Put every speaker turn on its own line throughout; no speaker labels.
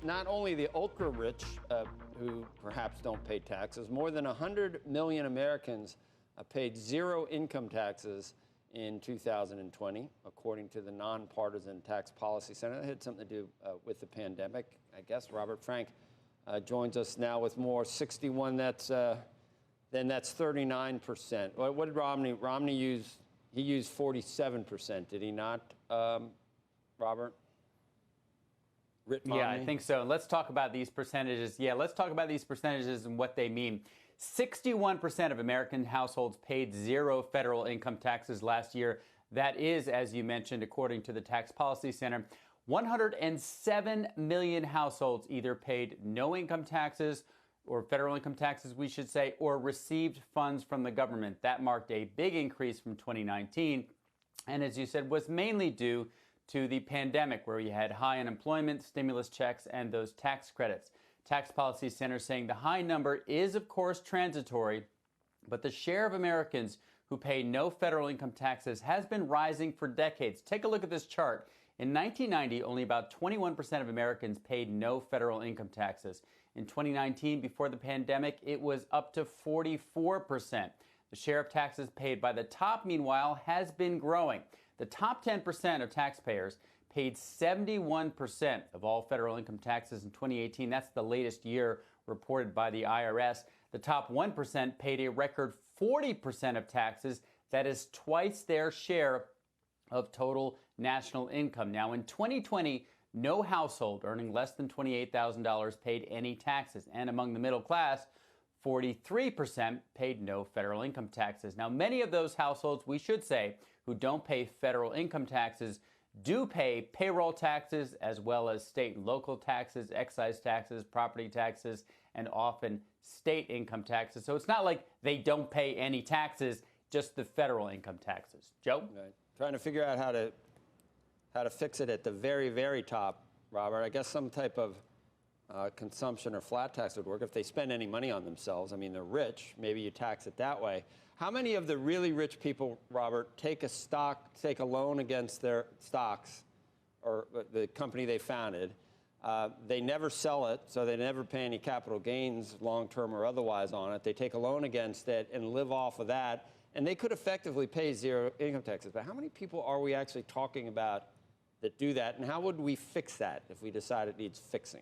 not only the ultra rich who perhaps don't pay taxes, more than 100 million Americans paid zero income taxes in 2020, according to the Nonpartisan Tax Policy Center. That had something to do with the pandemic, I guess. Robert Frank joins us now with more. 61, that's 39%. What did Romney use? He used 47%, did he not, Robert?
Yeah, I think so. And let's talk about these percentages. Yeah, let's talk about these percentages and what they mean. 61% of American households paid zero federal income taxes last year. That is, as you mentioned, according to the Tax Policy Center, 107 million households either paid no income taxes, or federal income taxes, we should say, or received funds from the government. That marked a big increase from 2019. And as you said, was mainly due to the pandemic, where you had high unemployment, stimulus checks, and those tax credits. Tax Policy Center saying the high number is, of course, transitory, but the share of Americans who pay no federal income taxes has been rising for decades. Take a look at this chart. In 1990, only about 21% of Americans paid no federal income taxes. In 2019, before the pandemic, it was up to 44%. The share of taxes paid by the top, meanwhile, has been growing. The top 10% of taxpayers paid 71% of all federal income taxes in 2018. That's the latest year reported by the IRS. The top 1% paid a record 40% of taxes. That is twice their share of total national income. Now, in 2020, no household earning less than $28,000 paid any taxes. And among the middle class, 43% paid no federal income taxes. Now, many of those households, we should say, who don't pay federal income taxes do pay payroll taxes, as well as state and local taxes, excise taxes, property taxes, and often state income taxes. So it's not like they don't pay any taxes, just the federal income taxes. Joe?
Right. Trying to figure out how to fix it at the very, very top, Robert. I guess some type of consumption or flat tax would work if they spend any money on themselves. I mean, they're rich. Maybe you tax it that way. How many of the really rich people, Robert, take a loan against their stocks or the company they founded? They never sell it, so they never pay any capital gains, long-term or otherwise, on it. They take a loan against it and live off of that, and they could effectively pay zero income taxes. But how many people are we actually talking about that do that, and how would we fix that if we decide it needs fixing?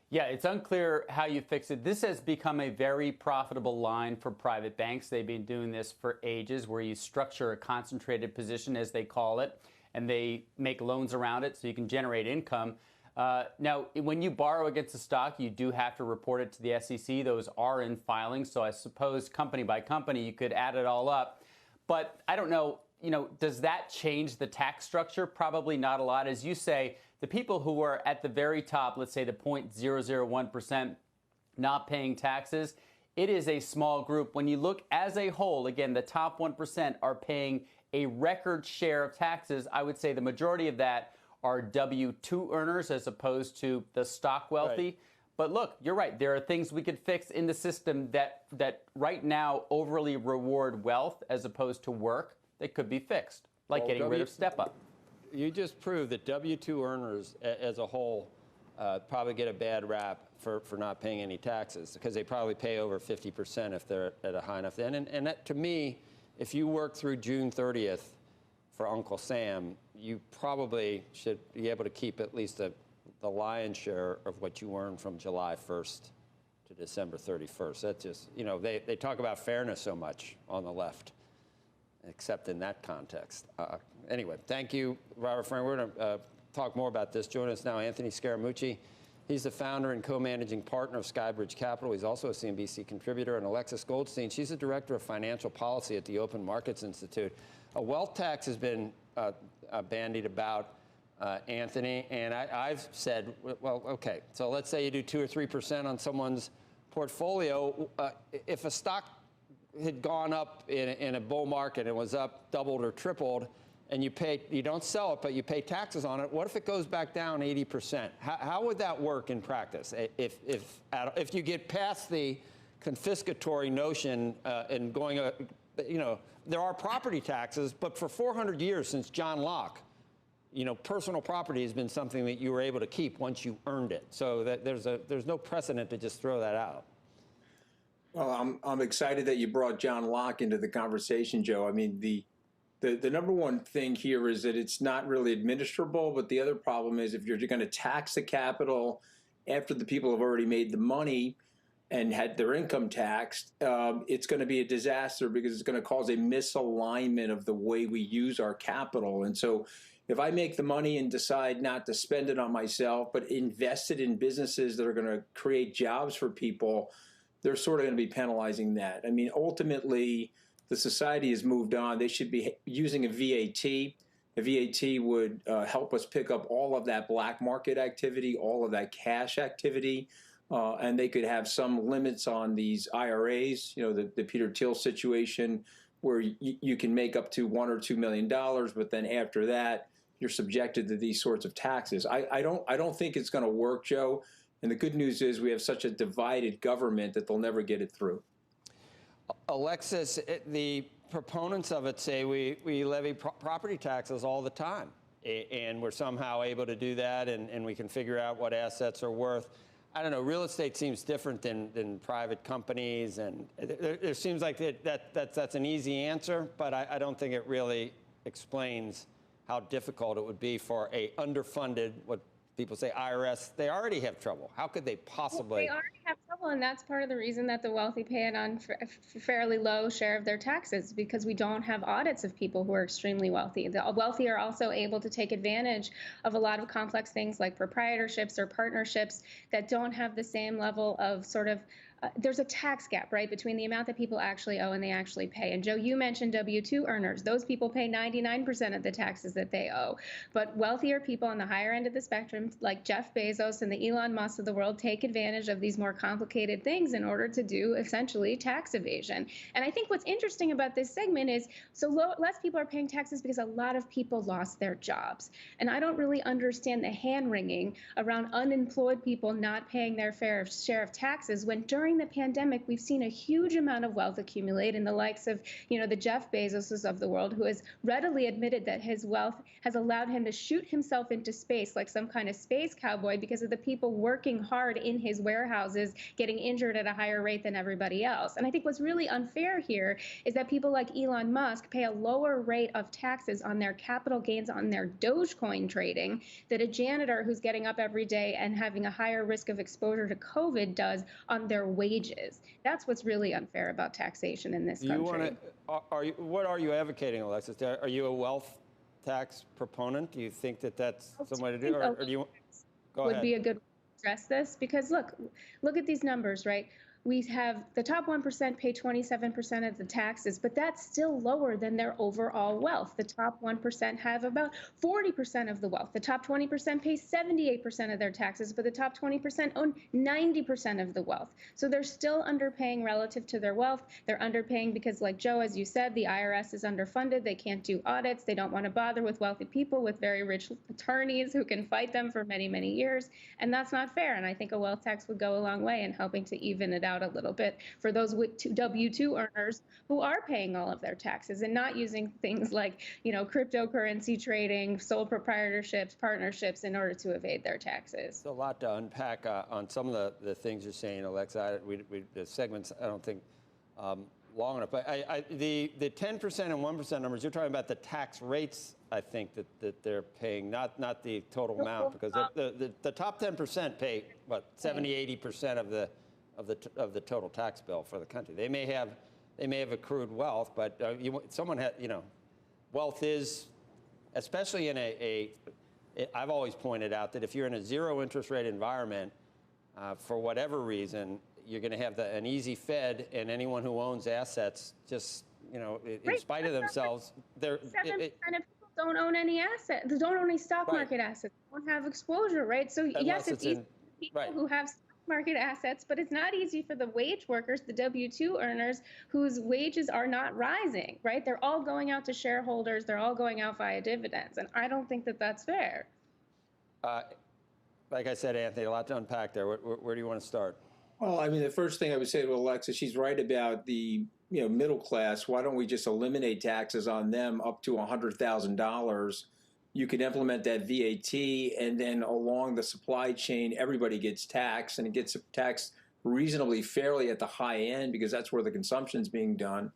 Yeah, it's unclear how you fix it. This has become a very profitable line for private banks. They've been doing this for ages, where you structure a concentrated position, as they call it, and they make loans around it so you can generate income. Now, when you borrow against a stock, you do have to report it to the SEC. Those are in filings, so I suppose company by company you could add it all up. But I don't know, does that change the tax structure? Probably not a lot. As you say, the people who are at the very top, let's say the 0.001% not paying taxes, it is a small group. When you look as a whole, again, the top 1% are paying a record share of taxes. I would say the majority of that are W-2 earners as opposed to the stock wealthy. Right. But look, you're right. There are things we could fix in the system that right now overly reward wealth as opposed to work. That could be fixed, like getting rid of Step Up.
You just proved that W-2 earners as a whole probably get a bad rap for not paying any taxes, because they probably pay over 50% if they're at a high enough. And that, to me, if you work through June 30th for Uncle Sam, you probably should be able to keep at least the lion's share of what you earn from July 1st to December 31st. That's just, they talk about fairness so much on the left, except in that context. Anyway, thank you, Robert Frank. We're going to talk more about this. Joining us now, Anthony Scaramucci. He's the founder and co-managing partner of Skybridge Capital. He's also a CNBC contributor. And Alexis Goldstein, she's the director of financial policy at the Open Markets Institute. A wealth tax has been bandied about, Anthony, and I've said, well, okay, so let's say you do 2 or 3% on someone's portfolio. If a stock had gone up in a bull market and was up doubled or tripled, and you don't sell it, but you pay taxes on it, what if it goes back down 80%? How would that work in practice? If you get past the confiscatory notion and going, there are property taxes, but for 400 years since John Locke, personal property has been something that you were able to keep once you earned it. So that there's no precedent to just throw that out.
Well, I'm excited that you brought John Locke into the conversation, Joe. I mean, the number one thing here is that it's not really administrable, but the other problem is if you're going to tax the capital after the people have already made the money and had their income taxed, it's going to be a disaster because it's going to cause a misalignment of the way we use our capital. And so if I make the money and decide not to spend it on myself, but invest it in businesses that are going to create jobs for people, they're sort of going to be penalizing that. I mean, ultimately, the society has moved on. They should be using a VAT. A VAT would help us pick up all of that black market activity, all of that cash activity, and they could have some limits on these IRAs, the Peter Thiel situation, where you can make up to $1 or $2 million, but then after that, you're subjected to these sorts of taxes. I don't think it's going to work, Joe. And the good news is we have such a divided government that they'll never get it through.
Alexis, the proponents of it say we levy property taxes all the time, and we're somehow able to do that, and we can figure out what assets are worth. I don't know, real estate seems different than private companies, and there seems like that's an easy answer, but I don't think it really explains how difficult it would be for a underfunded, what people say IRS. They already have trouble. How could they possibly?
They already have trouble, and that's part of the reason that the wealthy pay it on a fairly low share of their taxes, because we don't have audits of people who are extremely wealthy. The wealthy are also able to take advantage of a lot of complex things like proprietorships or partnerships that don't have the same level of sort of there's a tax gap, right, between the amount that people actually owe and they actually pay. And Joe, you mentioned W-2 earners. Those people pay 99% of the taxes that they owe. But wealthier people on the higher end of the spectrum, like Jeff Bezos and the Elon Musk of the world, take advantage of these more complicated things in order to do essentially tax evasion. And I think what's interesting about this segment is less people are paying taxes because a lot of people lost their jobs. And I don't really understand the hand-wringing around unemployed people not paying their fair share of taxes when during the pandemic, we've seen a huge amount of wealth accumulate in the likes of, the Jeff Bezoses of the world, who has readily admitted that his wealth has allowed him to shoot himself into space like some kind of space cowboy because of the people working hard in his warehouses getting injured at a higher rate than everybody else. And I think what's really unfair here is that people like Elon Musk pay a lower rate of taxes on their capital gains on their Dogecoin trading that a janitor who's getting up every day and having a higher risk of exposure to COVID does on their wages. That's what's really unfair about taxation in this country.
What are you advocating, Alexis? Are you a wealth tax proponent? Do you think that that's some way to do it? Or do you go ahead?
Would be a good way to address this, because look at these numbers, right? We have the top 1% pay 27% of the taxes, but that's still lower than their overall wealth. The top 1% have about 40% of the wealth. The top 20% pay 78% of their taxes, but the top 20% own 90% of the wealth. So they're still underpaying relative to their wealth. They're underpaying because, like Joe, as you said, the IRS is underfunded. They can't do audits. They don't want to bother with wealthy people with very rich attorneys who can fight them for many, many years. And that's not fair. And I think a wealth tax would go a long way in helping to even it out a little bit for those W-2 earners who are paying all of their taxes and not using things like, cryptocurrency trading, sole proprietorships, partnerships in order to evade their taxes.
There's a lot to unpack on some of the things you're saying, Alexa. The segments, I don't think, long enough. But the 10% and 1% numbers, you're talking about the tax rates, I think, that they're paying, not the total amount, because the top 10% pay, 70-80% of the total tax bill for the country. They may have accrued wealth, but someone had, wealth is, especially in I've always pointed out that if you're in a zero interest rate environment, for whatever reason, you're going to have an easy Fed, and anyone who owns assets just, in spite of themselves,
7% of people don't own any assets. They don't own any stock market assets. They don't have exposure, right? So yes, it's easy for people who have market assets, but it's not easy for the wage workers, the W-2 earners, whose wages are not rising, right? They're all going out to shareholders. They're all going out via dividends. And I don't think that that's fair.
Like I said, Anthony, a lot to unpack there. Where do you want to start?
Well, I mean, the first thing I would say to Alexa, she's right about the middle class. Why don't we just eliminate taxes on them up to $100,000? you can implement that VAT, and then along the supply chain, everybody gets taxed, and it gets taxed reasonably fairly at the high end because that's where the consumption is being done.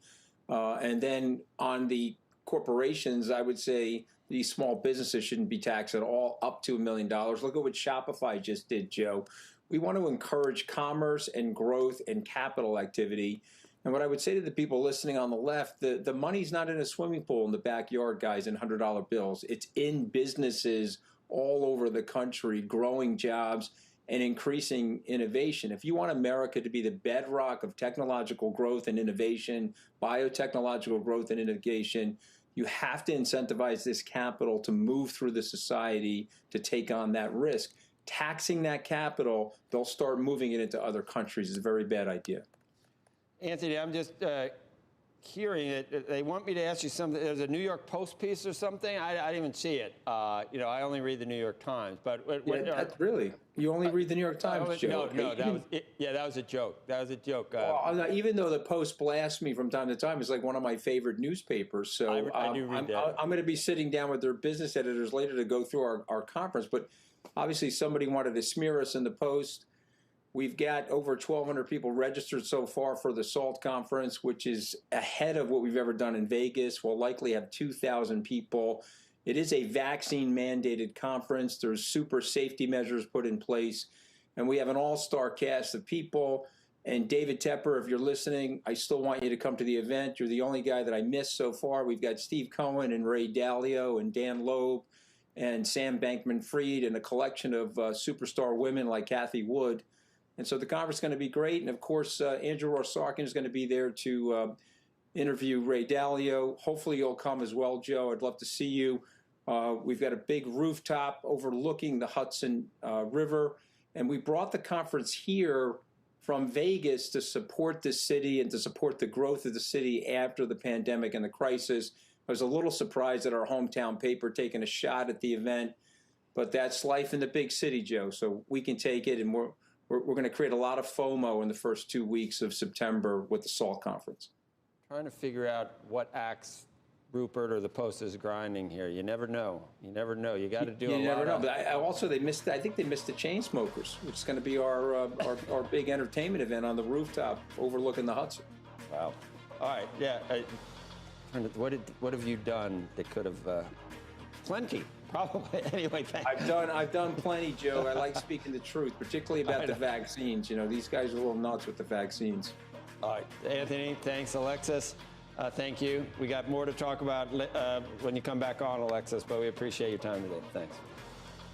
And then on the corporations, I would say these small businesses shouldn't be taxed at all, up to $1 million. Look at what Shopify just did, Joe. We want to encourage commerce and growth and capital activity. And what I would say to the people listening on the left, the money's not in a swimming pool in the backyard, guys, in $100 bills. It's in businesses all over the country, growing jobs and increasing innovation. If you want America to be the bedrock of technological growth and innovation, biotechnological growth and innovation, you have to incentivize this capital to move through the society to take on that risk. Taxing that capital, they'll start moving it into other countries. Is a very bad idea.
Anthony, I'm just hearing it. They want me to ask you something. There's a New York Post piece or something. I didn't even see it. I only read the New York Times. But
That's really, you only read the New York Times, Joe.
No, that was it. Yeah, that was a joke. That was a joke.
Well, even though the Post blasts me from time to time, it's like one of my favorite newspapers. So
I do read that.
I'm going to be sitting down with their business editors later to go through our conference. But obviously, somebody wanted to smear us in the Post. We've got over 1,200 people registered so far for the SALT conference, which is ahead of what we've ever done in Vegas. We'll likely have 2,000 people. It is a vaccine-mandated conference. There's super safety measures put in place. And we have an all-star cast of people. And David Tepper, if you're listening, I still want you to come to the event. You're the only guy that I missed so far. We've got Steve Cohen and Ray Dalio and Dan Loeb and Sam Bankman-Fried and a collection of superstar women like Kathy Wood. And so the conference is going to be great. And, of course, Andrew Rorsarkin is going to be there to interview Ray Dalio. Hopefully you'll come as well, Joe. I'd love to see you. We've got a big rooftop overlooking the Hudson River. And we brought the conference here from Vegas to support the city and to support the growth of the city after the pandemic and the crisis. I was a little surprised at our hometown paper taking a shot at the event. But that's life in the big city, Joe. So we can take it, and we're going to create a lot of FOMO in the first 2 weeks of September with the SALT conference.
Trying to figure out what axe Rupert or the Post is grinding here. You never know. You never know. You got to do a lot.
You never know. But I think they missed the Chainsmokers, which is going to be our big entertainment event on the rooftop overlooking the Hudson.
Wow. All right. Yeah. What have you done that could have plenty? Probably. Anyway, thanks.
I've done plenty, Joe. I like speaking the truth, particularly about the vaccines. You know, these guys are a little nuts with the vaccines.
All right, Anthony. Thanks, Alexis. Thank you. We got more to talk about when you come back on, Alexis. But we appreciate your time today. Thanks.